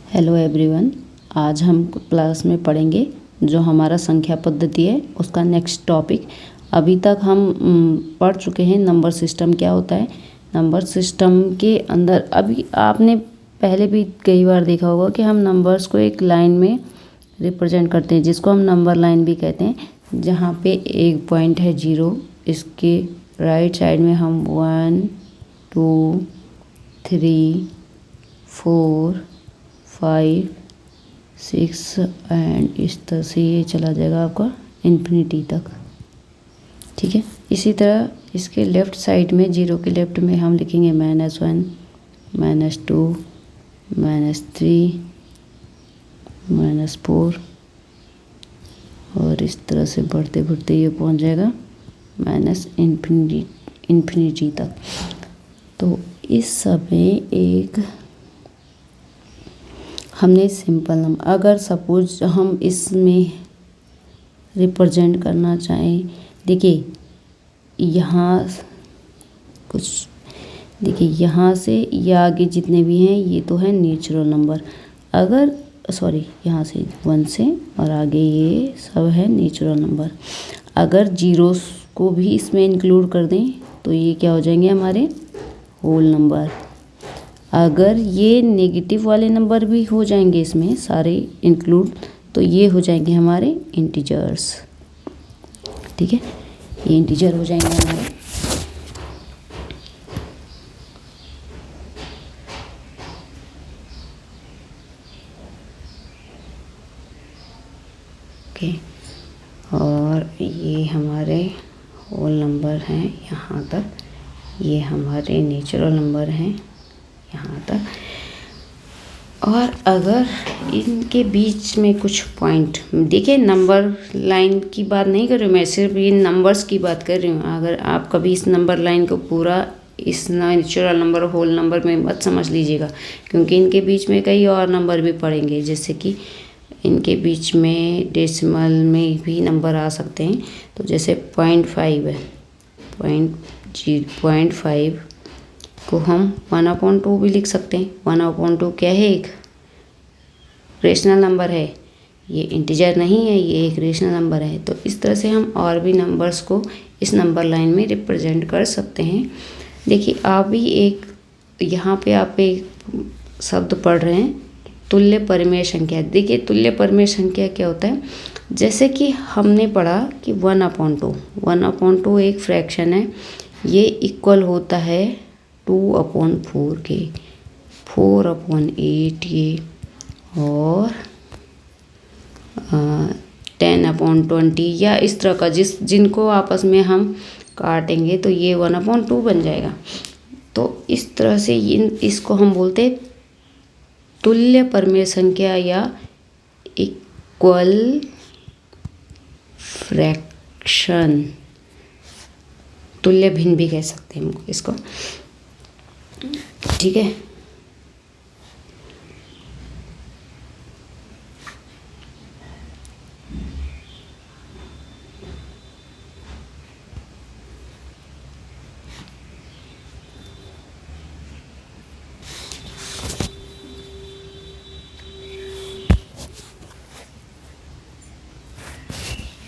Hello everyone. आज हम class में पढ़ेंगे जो हमारा संख्या पद्धति है उसका नेक्स्ट टॉपिक। अभी तक हम पढ़ चुके हैं नंबर सिस्टम क्या होता है। नंबर सिस्टम के अंदर अभी आपने पहले भी कई बार देखा होगा कि हम नंबर्स को एक लाइन में रिप्रेजेंट करते हैं जिसको हम नंबर लाइन भी कहते हैं। जहाँ पे एक पॉइंट है 0, इसके राइट साइड में हम 1 2 3 4 5 6 एंड इस तरह से ये चला जाएगा आपका इन्फिनिटी तक। ठीक है, इसी तरह इसके लेफ़्ट साइड में 0 के लेफ़्ट में हम लिखेंगे -1 -2 -3 -4 और इस तरह से बढ़ते बढ़ते ये पहुंच जाएगा इन्फिनिटी तक। तो इस समय एक हमने सिंपल नंबर, अगर सपोज हम इसमें रिप्रेजेंट करना चाहें, देखिए यहाँ कुछ, देखिए यहाँ से ये आगे जितने भी हैं ये तो है नेचुरल नंबर। अगर सॉरी, यहाँ से 1 से और आगे ये सब है नेचुरल नंबर। अगर जीरोस को भी इसमें इंक्लूड कर दें तो ये क्या हो जाएंगे हमारे होल नंबर। अगर ये नेगेटिव वाले नंबर भी हो जाएंगे इसमें सारे इंक्लूड तो ये हो जाएंगे हमारे इंटीजर्स। ठीक है, ये इंटीजर हो जाएंगे हमारे। ओके, और ये हमारे होल नंबर हैं यहाँ तक, ये हमारे नेचुरल नंबर हैं यहाँ तक। और अगर इनके बीच में कुछ पॉइंट, देखिए नंबर लाइन की बात नहीं कर रही हूँ मैं, सिर्फ ये नंबर्स की बात कर रही हूँ। अगर आप कभी इस नंबर लाइन को पूरा इस नेचुरल नंबर होल नंबर में मत समझ लीजिएगा, क्योंकि इनके बीच में कई और नंबर भी पड़ेंगे, जैसे कि इनके बीच में डेसिमल में भी नंबर आ सकते हैं। तो जैसे 0.5 है, 0.5 को हम 1/2 भी लिख सकते हैं। 1/2 क्या है, एक रेशनल नंबर है, ये इंटीजर नहीं है, ये एक रेशनल नंबर है। तो इस तरह से हम और भी नंबर्स को इस नंबर लाइन में रिप्रेजेंट कर सकते हैं। देखिए आप भी एक यहाँ पे आप एक शब्द पढ़ रहे हैं तुल्य परिमेय संख्या। देखिए तुल्य परिमेय संख्या क्या होता है, जैसे कि हमने पढ़ा कि 1/2 एक फ्रैक्शन है, ये इक्वल होता है 2/4 के, 4/8 ये, और 10/20 या इस तरह का जिनको आपस में हम काटेंगे तो ये 1/2 बन जाएगा। तो इस तरह से इसको हम बोलते हैं तुल्य परिमेय संख्या या इक्वल फ्रैक्शन, तुल्य भिन्न भी कह सकते हैं हम इसको। ठीक है,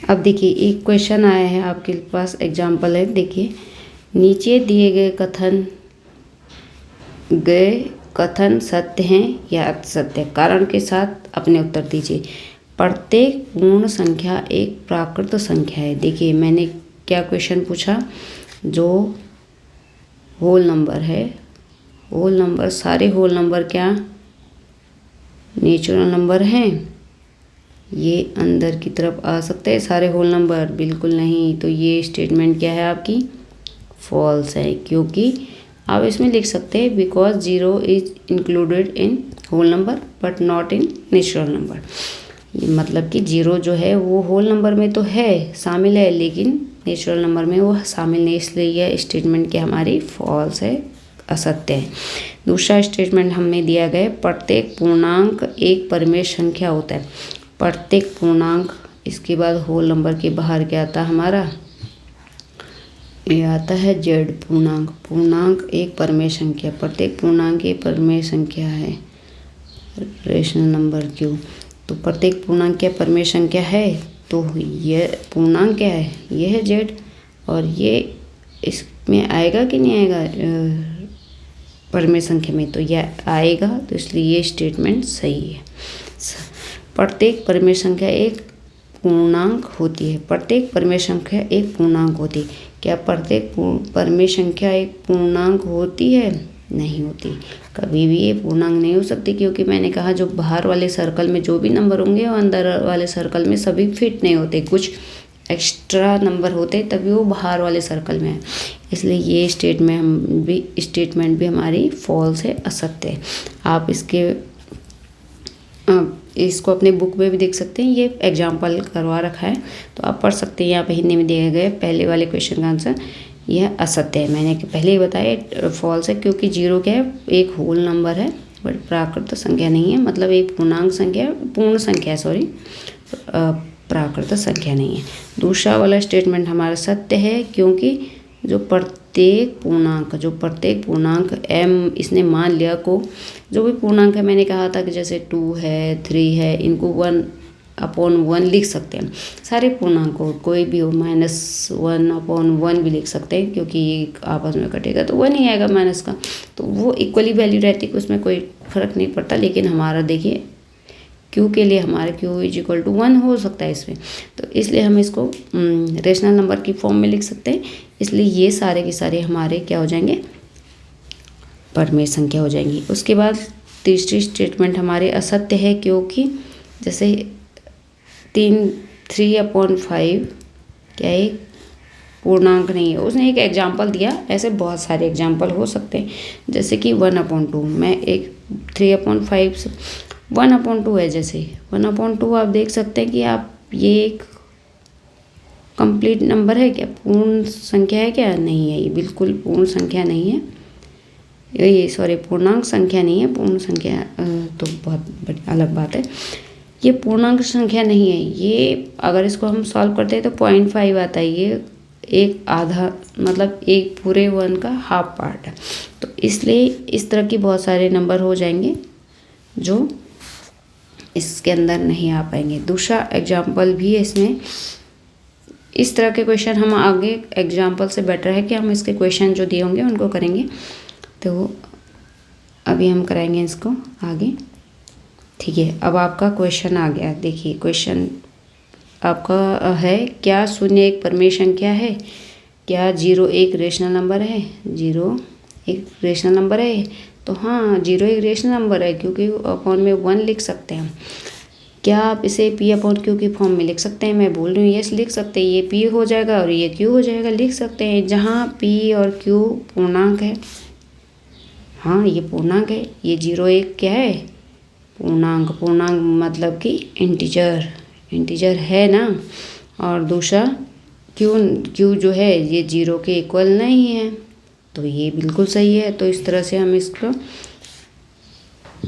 अब देखिए एक क्वेश्चन आया है आपके पास, एग्जाम्पल है। देखिए नीचे दिए गए कथन सत्य हैं या असत्य, कारण के साथ अपने उत्तर दीजिए। प्रत्येक पूर्ण संख्या एक प्राकृत संख्या है। देखिए मैंने क्या क्वेश्चन पूछा, जो होल नंबर है, होल नंबर सारे होल नंबर क्या नेचुरल नंबर हैं? ये अंदर की तरफ आ सकते हैं सारे होल नंबर? बिल्कुल नहीं। तो ये स्टेटमेंट क्या है आपकी, फॉल्स है, क्योंकि आप इसमें लिख सकते हैं because 0 is included in whole number but not in natural number. मतलब कि 0 जो है वो होल नंबर में तो है, शामिल है, लेकिन नेचुरल नंबर में वो शामिल नहीं, इसलिए यह स्टेटमेंट क्या हमारी फॉल्स है, असत्य है। दूसरा स्टेटमेंट हमें दिया गया, प्रत्येक पूर्णांक एक परिमेय संख्या होता है। प्रत्येक पूर्णांक, इसके बाद होल नंबर के बाहर क्या आता है हमारा, ये आता है जेड पूर्णांक। पूर्णांक एक परिमेय संख्या, प्रत्येक पूर्णांक एक परिमेय संख्या है। Rational number Q. तो प्रत्येक पूर्णांक क्या परिमेय संख्या है, तो ये पूर्णांक क्या है, ये है जेड, और ये इसमें आएगा कि नहीं आएगा परिमेय संख्या में, तो यह आएगा, तो इसलिए ये स्टेटमेंट सही है। प्रत्येक परिमेय संख्या एक पूर्णांक होती है। प्रत्येक परिमेय संख्या एक पूर्णांक होती है। क्या प्रत्येक परिमेय संख्या एक पूर्णांक होती है? नहीं होती, कभी भी ये पूर्णांक नहीं हो सकती, क्योंकि मैंने कहा जो बाहर वाले सर्कल में जो भी नंबर होंगे वो अंदर वाले सर्कल में सभी फिट नहीं होते, कुछ एक्स्ट्रा नंबर होते तभी वो बाहर वाले सर्कल में है। इसलिए ये स्टेटमेंट भी हमारी फॉल्स है, असत्य है। आप इसको अपने बुक में भी देख सकते हैं, ये एग्जाम्पल करवा रखा है तो आप पढ़ सकते हैं। यहाँ पे हिंदी में दिए गए पहले वाले क्वेश्चन का आंसर यह असत्य है। मैंने पहले ही बताया फॉल्स है, क्योंकि जीरो क्या है, एक होल नंबर है बट प्राकृत संख्या नहीं है, मतलब एक पूर्णांक संख्या, पूर्ण संख्या सॉरी, प्राकृत संख्या नहीं है। दूसरा वाला स्टेटमेंट हमारा सत्य है, क्योंकि जो प्रत्येक पूर्णांक m इसने मान लिया को, जो भी पूर्णांक है, मैंने कहा था कि जैसे 2 है 3 है, इनको 1/1 लिख सकते हैं। सारे पूर्णांक को कोई भी हो, -1/1 भी लिख सकते हैं, क्योंकि ये आपस में कटेगा तो 1 ही आएगा माइनस का, तो वो इक्वली वैल्यू रहती है, उसमें कोई फर्क नहीं पड़ता। लेकिन हमारा देखिए क्यू के लिए हमारे Q = 1 हो सकता है इसमें, तो इसलिए हम इसको रेशनल नंबर की फॉर्म में लिख सकते हैं। इसलिए ये सारे के सारे हमारे क्या हो जाएंगे, परिमेय संख्या हो जाएंगी। उसके बाद तीसरी स्टेटमेंट हमारे असत्य है, क्योंकि जैसे 3/5 क्या एक पूर्णांक नहीं है। उसने एक एग्जाम्पल दिया, ऐसे बहुत सारे एग्जाम्पल हो सकते हैं, जैसे कि 1/2, मैं एक 3/5 से 1/2 है, जैसे 1/2 आप देख सकते हैं कि आप ये एक कंप्लीट नंबर है क्या, पूर्ण संख्या है क्या, नहीं है, ये बिल्कुल पूर्ण संख्या नहीं है, ये सॉरी पूर्णांक संख्या नहीं है, पूर्ण संख्या तो बहुत अलग बात है। ये पूर्णांक संख्या नहीं है, ये अगर इसको हम सॉल्व करते हैं तो 0.5 आता है, ये एक आधा, मतलब एक पूरे 1 का हाफ पार्ट है। तो इसलिए इस तरह की बहुत सारे नंबर हो जाएंगे जो इसके अंदर नहीं आ पाएंगे। दूसरा एग्जाम्पल भी है इसमें, इस तरह के क्वेश्चन हम आगे एग्जाम्पल से बेटर है कि हम इसके क्वेश्चन जो दिए होंगे उनको करेंगे, तो अभी हम कराएंगे इसको आगे। ठीक है, अब आपका क्वेश्चन आ गया। देखिए क्वेश्चन आपका है, क्या 0 एक परिमेय संख्या है? क्या 0 एक रेशनल नंबर है? 0 एक रेशनल नंबर है, तो हाँ 0 एक रेशनल नंबर है, क्योंकि अपॉन में 1 लिख सकते हैं हम। क्या आप इसे P/Q की फॉर्म में लिख सकते हैं? मैं बोल रही हूँ यस लिख सकते हैं, ये P हो जाएगा और ये Q हो जाएगा, लिख सकते हैं। जहाँ P और Q पूर्णांक है, हाँ ये पूर्णांक है, ये 0 एक क्या है, पूर्णांक मतलब कि इंटीजर है ना। और दूसरा Q जो है ये 0 के इक्वल नहीं है, तो ये बिल्कुल सही है। तो इस तरह से हम इसको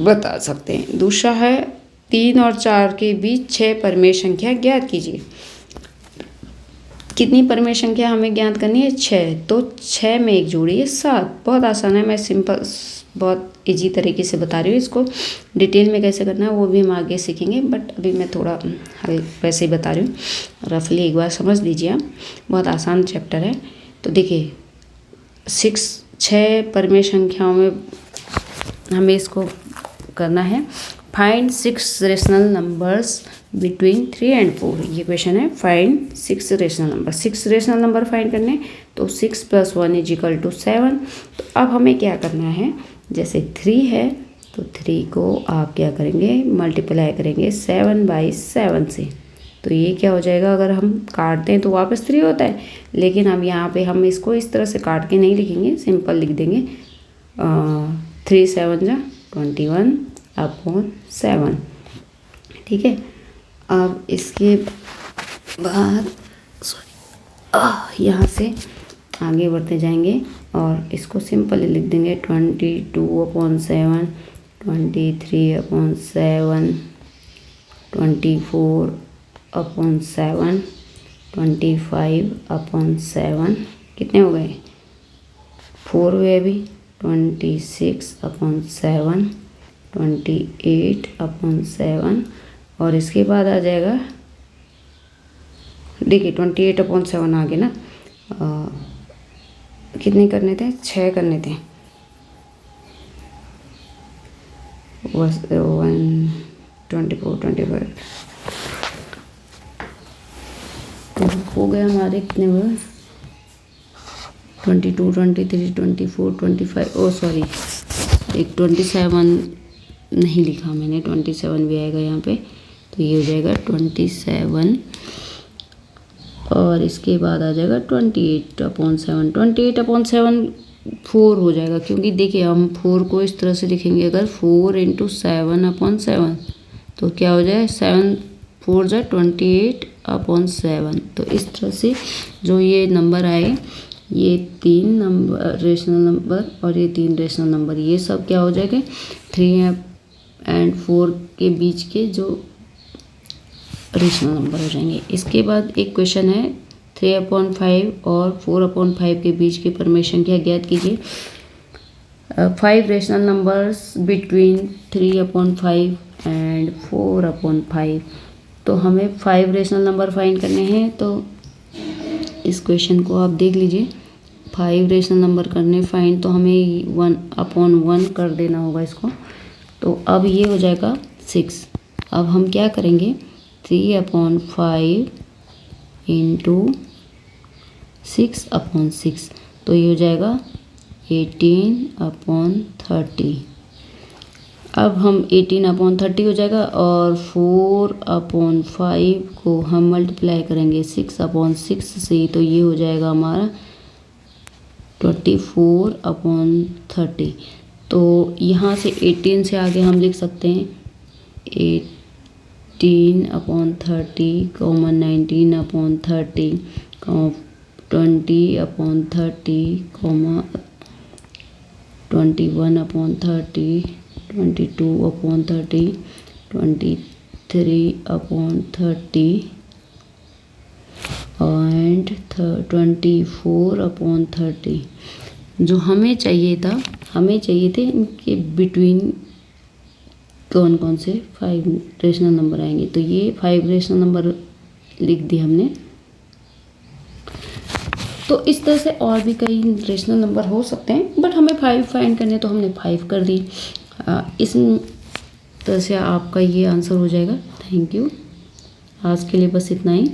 बता सकते हैं। दूसरा है 3 और 4 के बीच 6 परिमेय संख्या ज्ञात कीजिए। कितनी परिमेय संख्या हमें ज्ञात करनी है? 6। तो 6 में एक जोड़िए 7। बहुत आसान है, मैं सिंपल बहुत इजी तरीके से बता रही हूँ। इसको डिटेल में कैसे करना है वो भी हम आगे सीखेंगे, बट अभी मैं थोड़ा वैसे ही बता रही हूँ, रफली एक बार समझ लीजिए आप। बहुत आसान चैप्टर है। तो देखिए 6 परिमेय संख्याओं में हमें इसको करना है। Find 6 rational numbers between 3 and 4। ये क्वेश्चन है, find 6 rational number. 6 rational number find करने, तो 6 + 1 = 7। तो अब हमें क्या करना है, जैसे 3 है तो 3 को आप क्या करेंगे, मल्टीप्लाई करेंगे 7/7 से। तो ये क्या हो जाएगा, अगर हम काटते हैं तो वापस 3 होता है, लेकिन अब यहाँ पे हम इसको इस तरह से काट के नहीं लिखेंगे, सिंपल लिख देंगे 3 × 7 = 21/7। ठीक है, अब इसके बाद यहाँ से आगे बढ़ते जाएंगे और इसको सिंपल लिख देंगे 22/7, 23/7, 24/7, 25/7। कितने हो गए? 4 हुए अभी। 26/7, 28/7 और इसके बाद आ जाएगा, देखिए 28/7 आ गए ना। कितने करने थे, 6 करने थे। 1 24 25 तो हो गए हमारे कितने हुए, 22 23 24 25, ओ सॉरी एक 27 नहीं लिखा मैंने, 27 भी आएगा यहाँ पे, तो ये हो जाएगा 27 और इसके बाद आ जाएगा 28/7। 28/7 4 हो जाएगा, क्योंकि देखिए हम 4 को इस तरह से लिखेंगे, अगर 4 × 7/7 तो क्या हो जाए, 7 4 जा 28/7। तो इस तरह से जो ये नंबर आए, ये 3 नंबर रेशनल नंबर और ये 3 रेशनल नंबर, ये सब क्या हो जाएंगे, 3 और 4 के बीच के जो रेशनल नंबर हो जाएंगे। इसके बाद एक क्वेश्चन है, 3/5 और 4/5 के बीच की परमेय संख्या ज्ञात कीजिए। 5 रेशनल नंबर्स बिटवीन 3/5 एंड 4/5। तो हमें 5 रेशनल नंबर फाइंड करने हैं। तो इस क्वेश्चन को आप देख लीजिए, 5 रेशनल नंबर करने फाइंड, तो हमें 1/1 कर देना होगा इसको। तो अब ये हो जाएगा 6। अब हम क्या करेंगे, 3/5 × 6/6, तो ये हो जाएगा 18/30। अब हम 18/30 हो जाएगा और 4/5 को हम मल्टीप्लाई करेंगे 6/6 से, तो ये हो जाएगा हमारा 24/30। तो यहाँ से 18 से आगे हम लिख सकते हैं 18/30, 19/30, 20/30, 21/30, 22/30, 23/30 एंड 24/30। जो हमें चाहिए था, हमें चाहिए थे इनके बिटवीन कौन कौन से 5 रेशनल नंबर आएंगे। तो ये 5 रेशनल नंबर लिख दिए हमने। तो इस तरह से और भी कई रेशनल नंबर हो सकते हैं, बट हमें 5 फाइंड करने, तो हमने 5 कर दी। इस तरह से आपका ये आंसर हो जाएगा। Thank you. आज के लिए बस इतना ही।